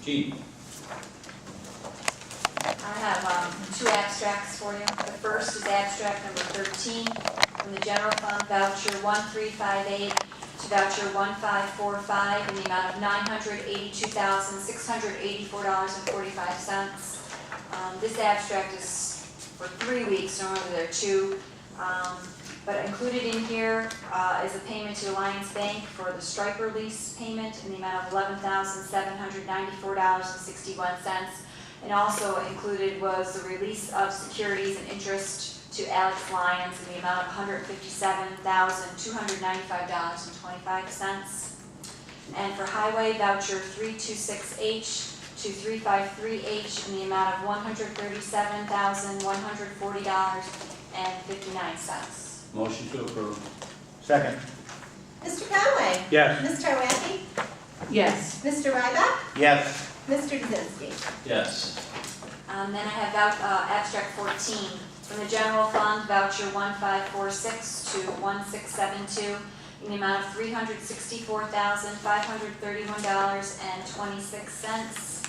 Jean? I have two abstracts for you. The first is abstract number 13 from the general fund voucher 1358 to voucher 1545 in the amount of $982,684.45. This abstract is for 3 weeks, normally there are 2. But included in here is a payment to Alliance Bank for the striper lease payment in the amount of $11,794.61. And also included was the release of securities and interest to Alex Lyons in the amount of $157,295.25. And for highway voucher 326H to 353H in the amount of $137,140.59. Motion to approve. Second. Mr. Conway? Yes. Ms. Tarwacki? Yes. Mr. Ryback? Yes. Mr. Kaczynski? Yes. Then I have abstract 14 from the general fund voucher 1546 to 1672 in the amount of $364,531.26.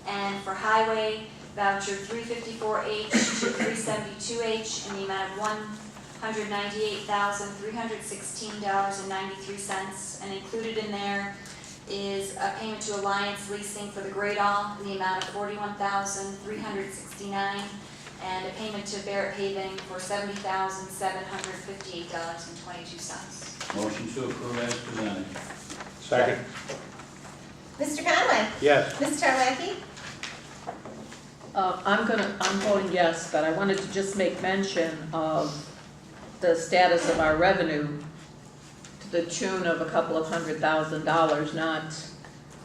And for highway voucher 354H to 372H in the amount of $198,316.93. And included in there is a payment to Alliance Leasing for the Great All in the amount of $41,369, and a payment to Barrett Paving for $70,758.22. Motion to approve as presented. Second. Mr. Conway? Yes. Ms. Tarwacki? I'm voting yes, but I wanted to just make mention of the status of our revenue to the tune of a couple of $100,000 not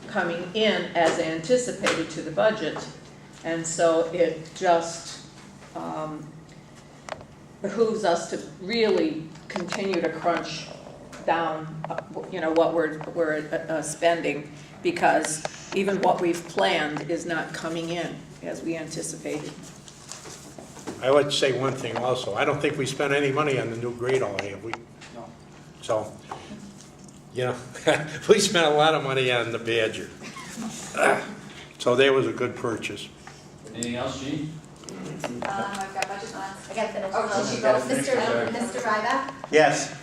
coming in as anticipated to the budget. And so it just behooves us to really continue to crunch down, what we're spending, because even what we've planned is not coming in as we anticipated. I would say one thing also. I don't think we spent any money on the new grade all have we? No. So, we spent a lot of money on the Badger. So that was a good purchase. Anything else, Jean? I've got budget lines. I got to finish. Oh, did you go? Mr. Ryback? Yes.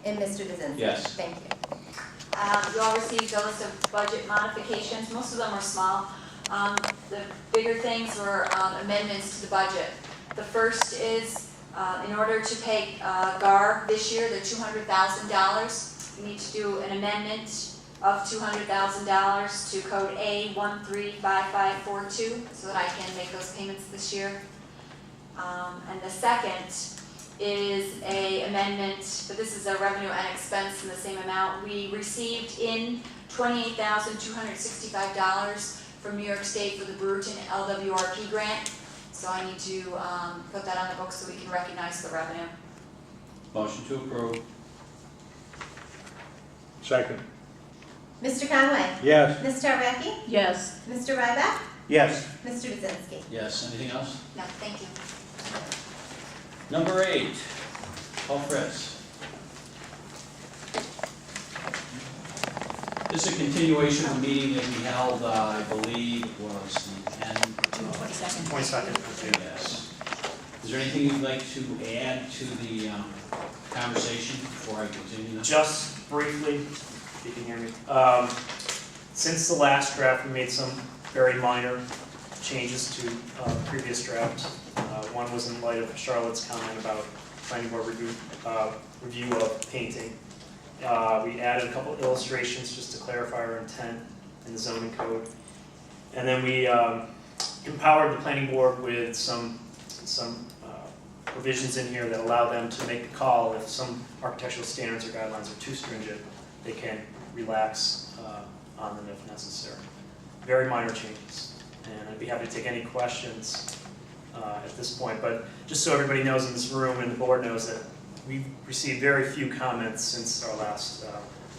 And Mr. Kaczynski? Yes. Thank you. You all received a list of budget modifications. Most of them are small. The bigger things were amendments to the budget. The first is, in order to pay GAR this year, the $200,000, we need to do an amendment of $200,000 to code A135542 so that I can make those payments this year. And the second is a amendment, but this is a revenue and expense in the same amount. We received in $28,265 from New York State for the Brewerton LWRP grant. So I need to put that on the books so we can recognize the revenue. Motion to approve. Second. Mr. Conway? Yes. Ms. Tarwacki? Yes. Mr. Ryback? Yes. Mr. Kaczynski? Yes. Anything else? No, thank you. Number 8, Paul Fritz. This is a continuation of a meeting that we held, I believe it was the 22nd. Yes. Is there anything you'd like to add to the conversation before I continue this? Just briefly, if you can hear me. Since the last draft, we made some very minor changes to the previous draft. One was in light of Charlotte's comment about planning board review of painting. We added a couple illustrations just to clarify our intent in the zoning code. And then we empowered the planning board with some provisions in here that allow them to make the call if some architectural standards or guidelines are too stringent. They can relax on them if necessary. Very minor changes, and I'd be happy to take any questions at this point. But just so everybody knows in this room and the board knows that we've received very few comments since our last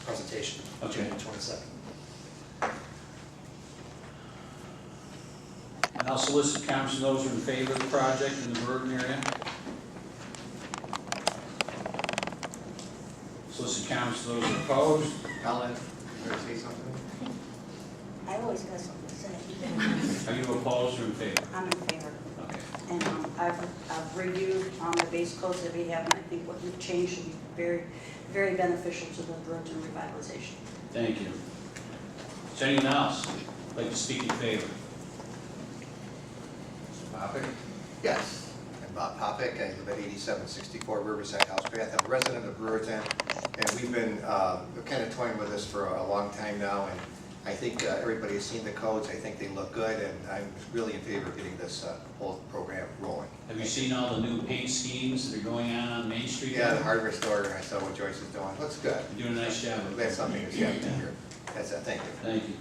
presentation, Okay. June 22nd. And I'll solicit comments from those who are in favor of the project in the Brewerton area. Solicit comments from those who are opposed. I'll let her say something. I always got something to say. Are you opposed or in favor? I'm in favor. Okay. And I've reviewed the base codes that we have, and I think what you've changed should be very, very beneficial to the Brewerton revitalization. Thank you. Is there anyone else like to speak in favor? Popick? Yes. I'm Bob Popick. I live at 8764 Riverside House Path. I'm a resident of Brewerton, and we've been kind of toying with this for a long time now, and I think everybody has seen the codes. I think they look good, and I'm really in favor of getting this whole program rolling. Have you seen all the new paint schemes that are going on Main Street? Yeah, the hardware store, I saw what Joyce is doing. Looks good. You're doing a nice job. I'm glad something is happening here. That's it. Thank you. Thank you.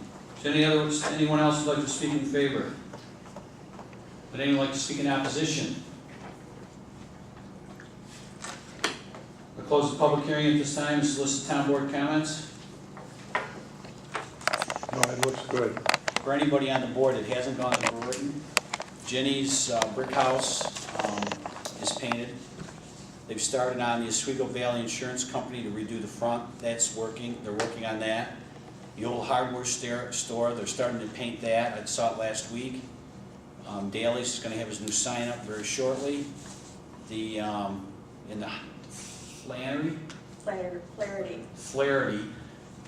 Is anyone else would like to speak in favor? Would anyone like to speak in opposition? We'll close the public hearing at this time and solicit town board comments. No, it looks good. For anybody on the board that hasn't gone to Brewerton, Jenny's brick house is painted. They've started on the Oswego Valley Insurance Company to redo the front. That's working. They're working on that. The old hardware store, they're starting to paint that. I saw it last week. Daly's is going to have his new sign up very shortly. The in the Flaherty.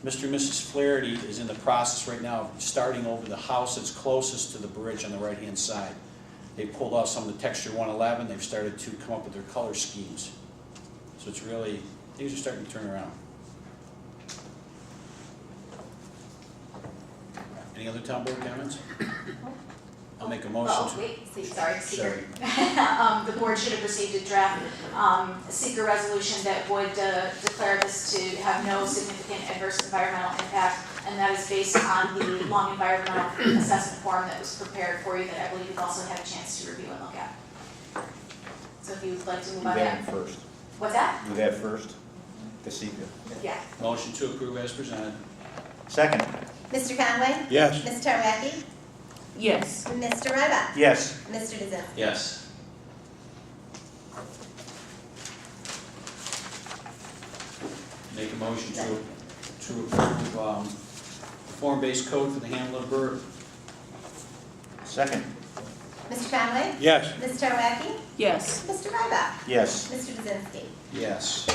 Mr. and Mrs. Flaherty is in the process right now of starting over the house that's closest to the bridge on the right-hand side. They pulled off some of the texture 111. They've started to come up with their color schemes. So it's really, things are starting to turn around. Any other town board comments? I'll make a motion Oh, to. wait, sorry, seeker. Sorry. The board should have received a draft seeker resolution that would declare this to have no significant adverse environmental impact, and that is based on the long environmental assessment form that was prepared for you that I believe you've also had a chance to review and look at. So if you would like to move on that. first. What's that? Do that first, the seeker. Yeah. Motion to approve as presented. Second. Mr. Conway? Yes. Ms. Tarwacki? Yes. Mr. Ryback? Yes. Mr. Kaczynski? Yes. Make a motion to approve the form-based code for the Hamlet of Brewerton. Second. Mr. Conway? Yes. Ms. Tarwacki? Yes. Mr. Ryback? Yes. Mr. Kaczynski? Yes.